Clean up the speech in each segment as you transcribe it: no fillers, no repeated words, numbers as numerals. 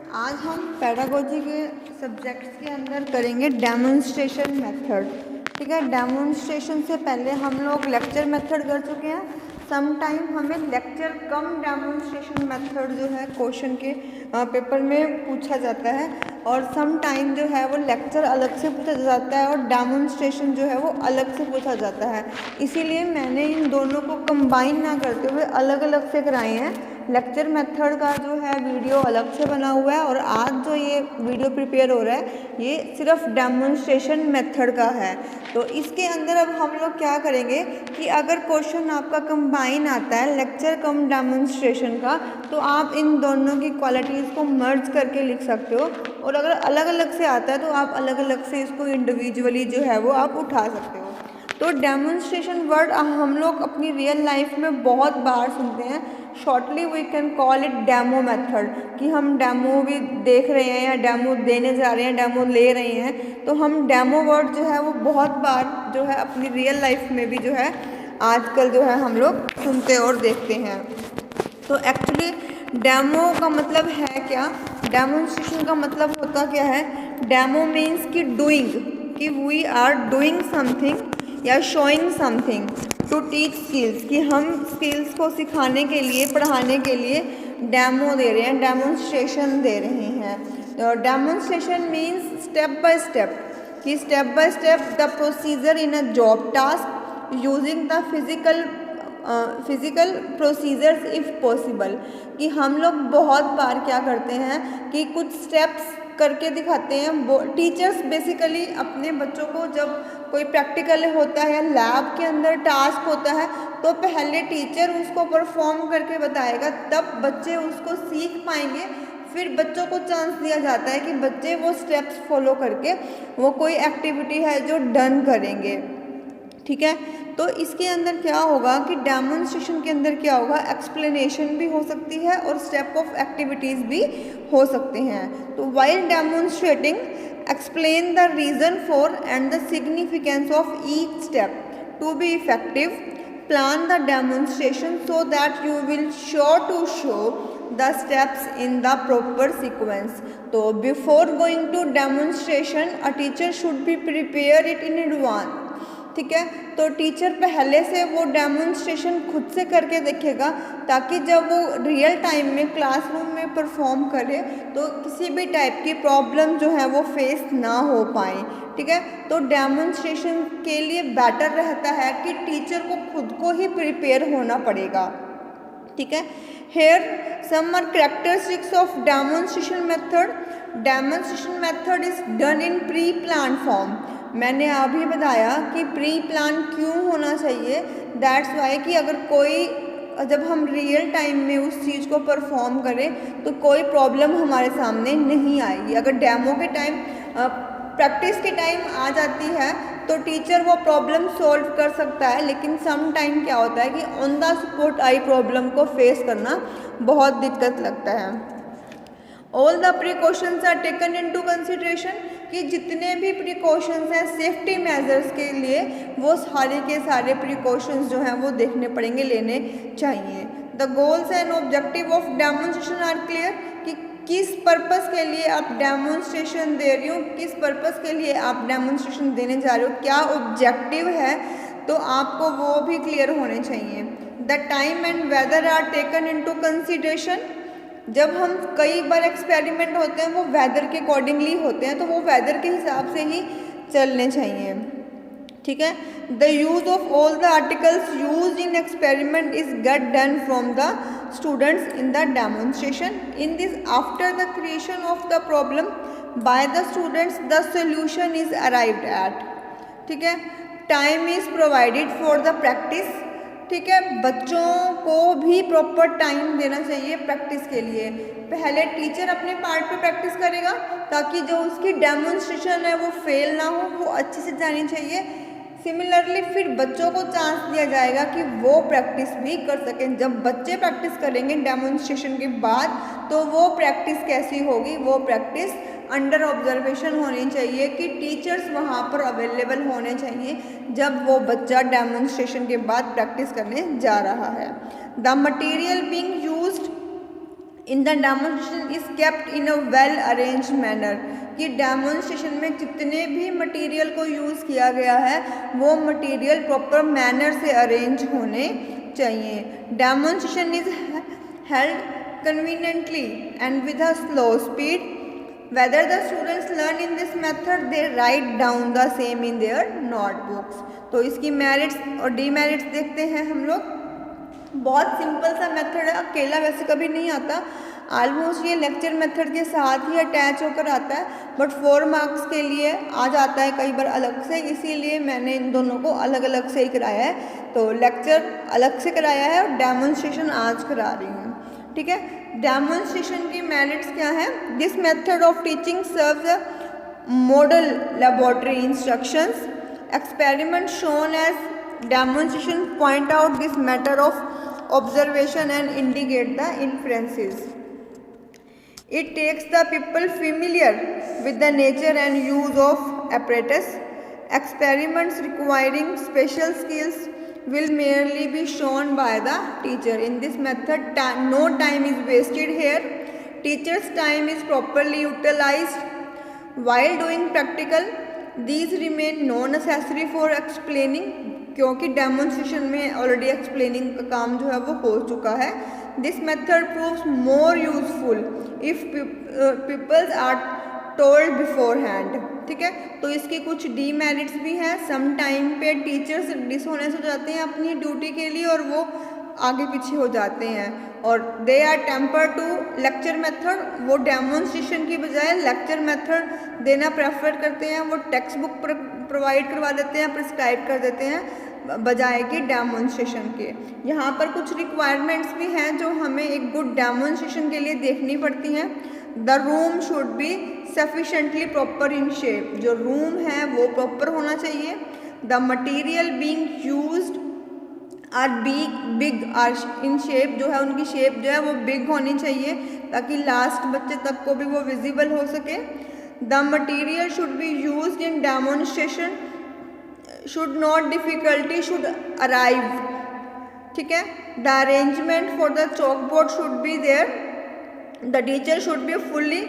आज हम पेडागोजी के सब्जेक्ट्स के अंदर करेंगे डेमोन्स्ट्रेशन मेथड। ठीक है, डेमोन्स्ट्रेशन से पहले हम लोग लेक्चर मेथड कर चुके हैं। सम टाइम हमें लेक्चर कम डेमोन्स्ट्रेशन मेथड जो है क्वेश्चन के पेपर में पूछा जाता है, और सम टाइम जो है वो लेक्चर अलग से पूछा जाता है और डेमोन्स्ट्रेशन जो है वो अलग से पूछा जाता है। इसीलिए मैंने इन दोनों को कंबाइन ना करते हुए अलग अलग से कराए हैं। लेक्चर मेथड का जो है वीडियो अलग से बना हुआ है, और आज जो ये वीडियो प्रिपेयर हो रहा है ये सिर्फ डेमोन्स्ट्रेशन मेथड का है। तो इसके अंदर अब हम लोग क्या करेंगे कि अगर क्वेश्चन आपका कंबाइन आता है लेक्चर कम डेमोन्स्ट्रेशन का, तो आप इन दोनों की क्वालिटीज़ को मर्ज करके लिख सकते हो, और अगर अलग अलग से आता है तो आप अलग अलग से इसको इंडिविजुअली जो है वो आप उठा सकते हो। तो डेमोन्स्ट्रेशन वर्ड हम लोग अपनी रियल लाइफ में बहुत बार सुनते हैं। Shortly we can call it demo method, कि हम डेमो भी देख रहे हैं या डेमो देने जा रहे हैं, डेमो ले रहे हैं। तो हम डेमो वर्ड जो है वो बहुत बार जो है अपनी रियल लाइफ में भी जो है आजकल जो है हम लोग सुनते और देखते हैं। तो एक्चुअली डेमो का मतलब है क्या, डेमोन्स्ट्रेशन का मतलब होता क्या है। डेमो मीन्स कि डूइंग, कि वी आर डूइंग समथिंग या showing something to teach skills, कि हम स्किल्स को सिखाने के लिए, पढ़ाने के लिए डेमो दे रहे हैं, डेमोन्स्ट्रेशन दे रहे हैं। तो demonstration means step by step, कि step by step the procedure in a job task using the physical procedures if possible, कि हम लोग बहुत बार क्या करते हैं कि कुछ स्टेप्स करके दिखाते हैं। टीचर्स बेसिकली अपने बच्चों को जब कोई प्रैक्टिकल होता है या लैब के अंदर टास्क होता है, तो पहले टीचर उसको परफॉर्म करके बताएगा, तब बच्चे उसको सीख पाएंगे। फिर बच्चों को चांस दिया जाता है कि बच्चे वो स्टेप्स फॉलो करके वो कोई एक्टिविटी है जो डन करेंगे। ठीक है, तो इसके अंदर क्या होगा कि डेमोन्स्ट्रेशन के अंदर क्या होगा, एक्सप्लेनेशन भी हो सकती है और स्टेप ऑफ एक्टिविटीज़ भी हो सकते हैं। तो while demonstrating explain the reason for and the significance of each step to be effective, plan the demonstration so that you will sure to show the steps in the proper sequence. तो before going to demonstration a teacher should be prepare it in advance. ठीक है, तो teacher पहले से वो demonstration खुद से करके देखेगा, ताकि जब वो रियल टाइम में क्लासरूम में परफॉर्म करे तो किसी भी टाइप की प्रॉब्लम जो है वो फेस ना हो पाए। ठीक है, तो डेमोन्स्ट्रेशन के लिए बेटर रहता है कि टीचर को खुद को ही प्रिपेयर होना पड़ेगा। ठीक है, here some are characteristics of demonstration method. Demonstration method is done in pre plan form. मैंने अभी बताया कि प्री प्लान क्यों होना चाहिए, दैट्स वाई कि अगर कोई, जब हम रियल टाइम में उस चीज़ को परफॉर्म करें तो कोई प्रॉब्लम हमारे सामने नहीं आएगी। अगर डेमो के टाइम, प्रैक्टिस के टाइम आ जाती है तो टीचर वो प्रॉब्लम सॉल्व कर सकता है, लेकिन सम टाइम क्या होता है कि ऑन द स्पॉट आई प्रॉब्लम को फेस करना बहुत दिक्कत लगता है। All the precautions are taken into consideration, कि जितने भी प्रिकॉशंस हैं सेफ्टी मेजर्स के लिए, वो सारे के सारे प्रिकॉशंस जो हैं वो देखने पड़ेंगे, लेने चाहिए। The goals and objective of demonstration are clear, कि किस पर्पस के लिए आप डेमोन्स्ट्रेशन दे रही हो, किस पर्पस के लिए आप डेमोन्स्ट्रेशन देने जा रहे हो, क्या ऑब्जेक्टिव है, तो आपको वो भी क्लियर होने चाहिए। The time and weather are taken into consideration, जब हम कई बार एक्सपेरिमेंट होते हैं वो वेदर के अकॉर्डिंगली होते हैं, तो वो वेदर के हिसाब से ही चलने चाहिए। ठीक है, the use of all the articles use in experiment is get done from the students in the demonstration. In this after the creation of the problem by the students the solution is arrived at. ठीक है, time is provided for the practice. ठीक है, बच्चों को भी proper time देना चाहिए practice के लिए। पहले टीचर अपने पार्ट पे प्रैक्टिस करेगा, ताकि जो उसकी डेमोन्स्ट्रेशन है वो फेल ना हो, वो अच्छे से जानी चाहिए। सिमिलरली फिर बच्चों को चांस दिया जाएगा कि वो प्रैक्टिस भी कर सकें। जब बच्चे प्रैक्टिस करेंगे डेमोन्स्ट्रेशन के बाद, तो वो प्रैक्टिस कैसी होगी, वो प्रैक्टिस अंडर ऑब्जर्वेशन होनी चाहिए, कि टीचर्स वहाँ पर अवेलेबल होने चाहिए जब वो बच्चा डेमोन्स्ट्रेशन के बाद प्रैक्टिस करने जा रहा है। The material being used in the demonstration is kept in a well arrange manner, कि डेमोन्स्ट्रेशन में जितने भी मटेरियल को यूज़ किया गया है वो मटेरियल प्रॉपर मैनर से अरेंज होने चाहिए। Demonstration is held conveniently and with a slow speed. Whether the students learn in this method, they write down the same in their notebooks। तो इसकी मेरिट्स और डीमेरिट्स देखते हैं हम लोग। बहुत सिंपल सा मेथड है, अकेला वैसे कभी नहीं आता, ऑलमोस्ट ये लेक्चर मेथड के साथ ही अटैच होकर आता है, बट 4 मार्क्स के लिए आ जाता है कई बार अलग से, इसीलिए मैंने इन दोनों को अलग अलग से ही कराया है। तो लेक्चर अलग से कराया है और डेमोन्स्ट्रेशन आज करा रही हूँ, ठीक है। डेमोन्स्ट्रेशन की मेरिट्स क्या है? This method of teaching serves a model laboratory instructions. Experiment shown as demonstration point out this matter of observation and indicate the inferences. It takes the people familiar with the nature and use of apparatus. Experiments requiring special skills will merely be shown by the teacher. In this method, no time is wasted here. Teacher's time is properly utilized. While doing practical, these remain no necessary for explaining, क्योंकि demonstration में already explaining का काम जो है वो हो चुका है। This method proves more useful if peoples are told beforehand, ठीक है। तो इसके कुछ डीमेरिट्स भी हैं। सम टाइम पे टीचर्स डिसऑनेस्ट हो जाते हैं अपनी ड्यूटी के लिए और वो आगे पीछे हो जाते हैं, और they are temper to lecture method. वो डेमोन्स्ट्रेशन की बजाय लेक्चर मेथड देना प्रेफर करते हैं, वो टेक्स्ट बुक प्रोवाइड करवा देते हैं, प्रिस्क्राइब कर देते हैं बजाय कि डेमोन्स्ट्रेशन के। यहाँ पर कुछ रिक्वायरमेंट्स भी हैं जो हमें एक गुड डेमोन्स्ट्रेशन के लिए देखनी पड़ती हैं। The room should be sufficiently proper in shape, जो रूम है वो प्रॉपर होना चाहिए। The material being used are big are in shape, जो है उनकी शेप जो है वो बिग होनी चाहिए ताकि लास्ट बच्चे तक को भी वो विजिबल हो सके। The material should be used in demonstration should not difficulty should arrive, ठीक है। The arrangement for the chalk board should be there. The teacher should be fully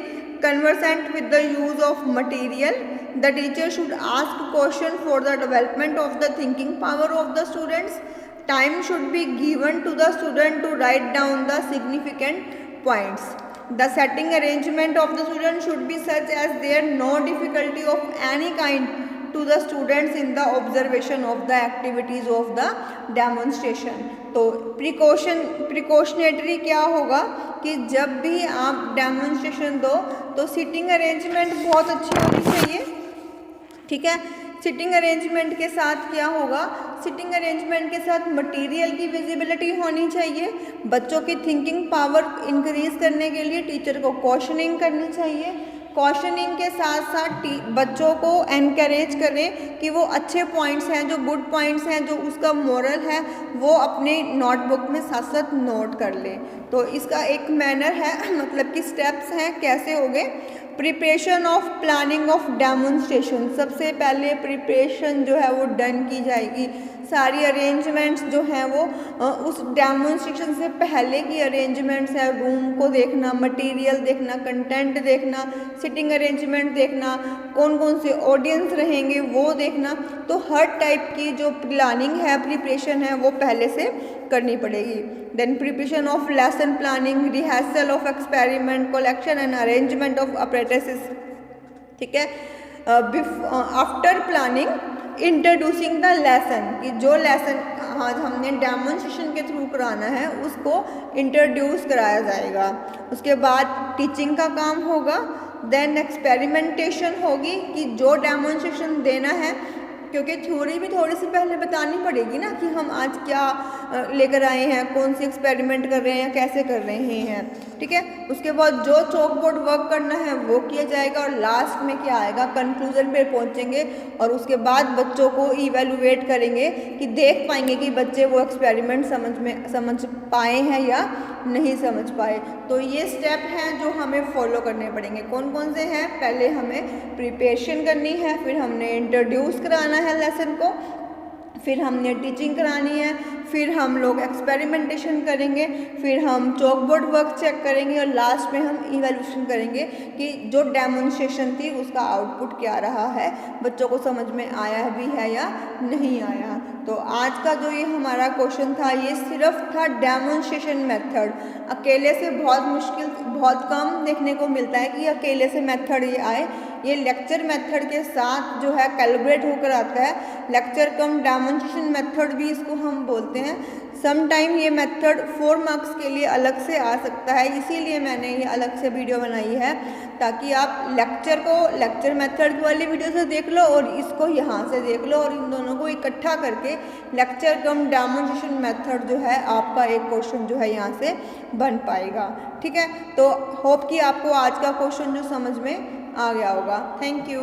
conversant with the use of material. The teacher should ask question for the development of the thinking power of the students. Time should be given to the student to write down the significant points. The setting arrangement of the student should be such as there no difficulty of any kind to the students in the observation of the activities of the demonstration. तो precautionary क्या होगा कि जब भी आप demonstration दो तो sitting arrangement बहुत अच्छी होनी चाहिए, ठीक है। सिटिंग अरेंजमेंट के साथ क्या होगा? सिटिंग अरेंजमेंट के साथ मटेरियल की विजिबिलिटी होनी चाहिए। बच्चों की थिंकिंग पावर इंक्रीज करने के लिए टीचर को क्वेश्चनिंग करनी चाहिए। क्वेश्चनिंग के साथ साथ बच्चों को एनकरेज करें कि वो अच्छे पॉइंट्स हैं, जो गुड पॉइंट्स हैं, जो उसका मोरल है वो अपने नोटबुक में साथ साथ नोट कर लें। तो इसका एक मैनर है, मतलब कि स्टेप्स हैं कैसे हो गए। Preparation of planning of demonstration, सबसे पहले प्रिपरेशन जो है वो डन की जाएगी। सारी अरेंजमेंट्स जो हैं वो उस डेमोन्स्ट्रेशन से पहले की अरेंजमेंट्स है, रूम को देखना, मटेरियल देखना, कंटेंट देखना, सिटिंग अरेंजमेंट देखना, कौन कौन से ऑडियंस रहेंगे वो देखना। तो हर टाइप की जो प्लानिंग है, प्रिपरेशन है, वो पहले से करनी पड़ेगी। Then preparation of lesson planning, rehearsal of experiment, collection and arrangement of apprentices, ठीक है। After planning introducing the lesson, कि जो लेसन आज हमने डेमोन्स्ट्रेशन के थ्रू कराना है उसको इंट्रोड्यूस कराया जाएगा। उसके बाद टीचिंग का काम होगा। देन एक्सपेरिमेंटेशन होगी कि जो डेमोन्स्ट्रेशन देना है, क्योंकि थ्योरी भी थोड़ी सी पहले बतानी पड़ेगी ना कि हम आज क्या लेकर आए हैं, कौन सी एक्सपेरिमेंट कर रहे हैं, कैसे कर रहे हैं, ठीक है। उसके बाद जो चॉक बोर्ड वर्क करना है वो किया जाएगा और लास्ट में क्या आएगा, कंक्लूजन पे पहुंचेंगे और उसके बाद बच्चों को इवेलुएट करेंगे कि देख पाएंगे कि बच्चे वो एक्सपेरिमेंट समझ पाए हैं या नहीं समझ पाए। तो ये स्टेप हैं जो हमें फॉलो करने पड़ेंगे। कौन कौन से हैं? पहले हमें प्रिपरेशन करनी है, फिर हमने इंट्रोड्यूस कराना है लेसन को, फिर हमने टीचिंग करानी है, फिर हम लोग एक्सपेरिमेंटेशन करेंगे, फिर हम चॉक बोर्ड वर्क चेक करेंगे और लास्ट में हम इवैल्यूएशन करेंगे कि जो डेमोन्स्ट्रेशन थी उसका आउटपुट क्या रहा है, बच्चों को समझ में आया भी है या नहीं आया। तो आज का जो ये हमारा क्वेश्चन था ये सिर्फ था डेमोन्स्ट्रेशन मेथड। अकेले से बहुत मुश्किल, बहुत कम देखने को मिलता है कि अकेले से मेथड ये आए। ये लेक्चर मेथड के साथ जो है कैलिब्रेट होकर आता है। लेक्चर कम डेमोन्स्ट्रेशन मेथड भी इसको हम बोलते हैं। सम टाइम ये मेथड 4 मार्क्स के लिए अलग से आ सकता है, इसीलिए मैंने ये अलग से वीडियो बनाई है ताकि आप लेक्चर मेथड वाली वीडियो से देख लो और इसको यहाँ से देख लो और इन दोनों को इकट्ठा करके लेक्चर कम डेमोन्स्ट्रेशन मेथड जो है आपका एक क्वेश्चन जो है यहाँ से बन पाएगा। ठीक है, तो होप कि आपको आज का क्वेश्चन जो समझ में आ गया होगा। Thank you.